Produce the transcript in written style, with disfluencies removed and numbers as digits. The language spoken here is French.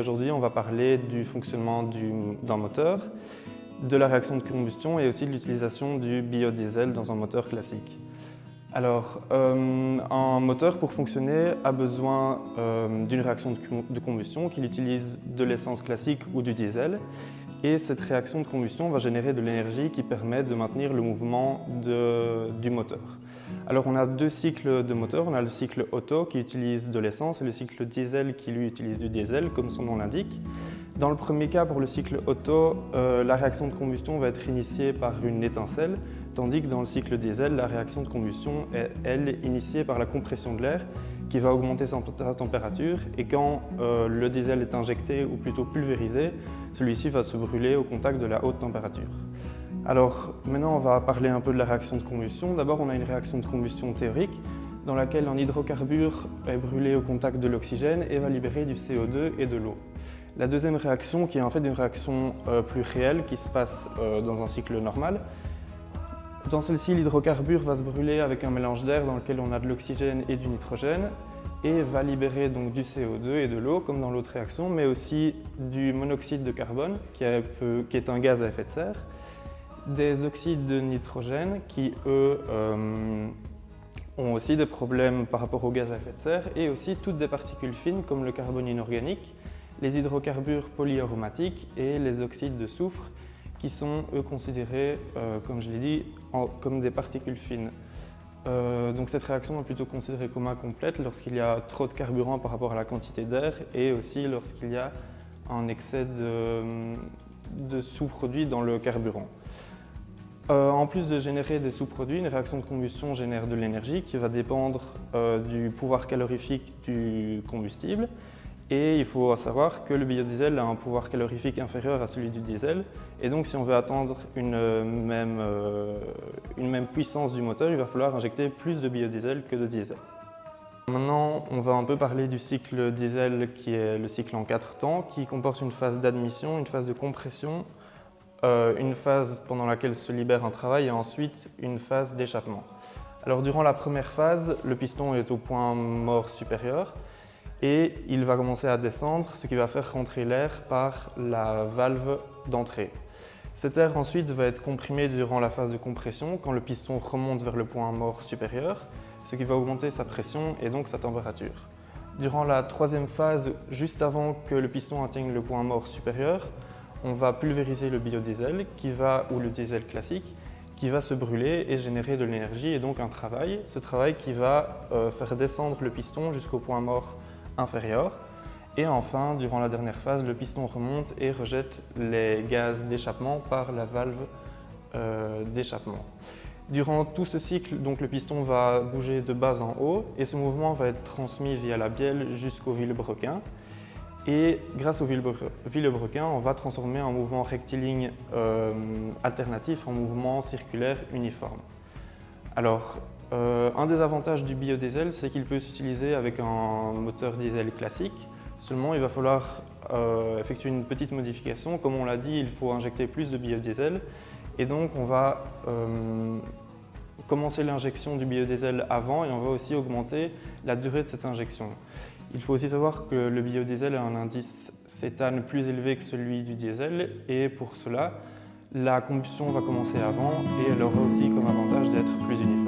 aujourd'hui, on va parler du fonctionnement d'un moteur, de la réaction de combustion et aussi de l'utilisation du biodiesel dans un moteur classique. Alors, un moteur, pour fonctionner, a besoin d'une réaction de combustion qui utilise de l'essence classique ou du diesel. Et cette réaction de combustion va générer de l'énergie qui permet de maintenir le mouvement du moteur. Alors on a deux cycles de moteur, on a le cycle Otto qui utilise de l'essence et le cycle diesel qui lui utilise du diesel, comme son nom l'indique. Dans le premier cas, pour le cycle Otto, la réaction de combustion va être initiée par une étincelle, tandis que dans le cycle diesel, la réaction de combustion est, elle, initiée par la compression de l'air qui va augmenter sa température, et quand le diesel est injecté ou plutôt pulvérisé, celui-ci va se brûler au contact de la haute température. Alors maintenant on va parler un peu de la réaction de combustion. D'abord on a une réaction de combustion théorique dans laquelle un hydrocarbure est brûlé au contact de l'oxygène et va libérer du CO2 et de l'eau. La deuxième réaction, qui est en fait une réaction plus réelle qui se passe dans un cycle normal. Dans celle-ci, l'hydrocarbure va se brûler avec un mélange d'air dans lequel on a de l'oxygène et du nitrogène et va libérer donc du CO2 et de l'eau comme dans l'autre réaction, mais aussi du monoxyde de carbone qui est un gaz à effet de serre, des oxydes de nitrogène qui, eux, ont aussi des problèmes par rapport aux gaz à effet de serre, et aussi toutes des particules fines comme le carbone inorganique, les hydrocarbures polyaromatiques et les oxydes de soufre qui sont, eux, considérés, comme je l'ai dit, comme des particules fines. Donc cette réaction est plutôt considérée comme incomplète lorsqu'il y a trop de carburant par rapport à la quantité d'air et aussi lorsqu'il y a un excès de sous-produits dans le carburant. En plus de générer des sous-produits, une réaction de combustion génère de l'énergie qui va dépendre du pouvoir calorifique du combustible. Et il faut savoir que le biodiesel a un pouvoir calorifique inférieur à celui du diesel. Et donc si on veut atteindre une même puissance du moteur, il va falloir injecter plus de biodiesel que de diesel. Maintenant, on va un peu parler du cycle diesel qui est le cycle en 4 temps, qui comporte une phase d'admission, une phase de compression, une phase pendant laquelle se libère un travail et ensuite une phase d'échappement. Alors durant la première phase, le piston est au point mort supérieur et il va commencer à descendre, ce qui va faire rentrer l'air par la valve d'entrée. Cet air ensuite va être comprimé durant la phase de compression quand le piston remonte vers le point mort supérieur, ce qui va augmenter sa pression et donc sa température. Durant la troisième phase, juste avant que le piston atteigne le point mort supérieur, on va pulvériser le biodiesel ou le diesel classique qui va se brûler et générer de l'énergie et donc un travail. Ce travail qui va faire descendre le piston jusqu'au point mort inférieur. Et enfin, durant la dernière phase, le piston remonte et rejette les gaz d'échappement par la valve d'échappement. Durant tout ce cycle, donc, le piston va bouger de bas en haut et ce mouvement va être transmis via la bielle jusqu'au vilebrequin. Et grâce au vilebrequin, on va transformer un mouvement rectiligne alternatif en mouvement circulaire uniforme. Alors, un des avantages du biodiesel, c'est qu'il peut s'utiliser avec un moteur diesel classique. Seulement, il va falloir effectuer une petite modification. Comme on l'a dit, il faut injecter plus de biodiesel. Et donc, on va commencer l'injection du biodiesel avant et on va aussi augmenter la durée de cette injection. Il faut aussi savoir que le biodiesel a un indice cétane plus élevé que celui du diesel et pour cela, la combustion va commencer avant et elle aura aussi comme avantage d'être plus uniforme.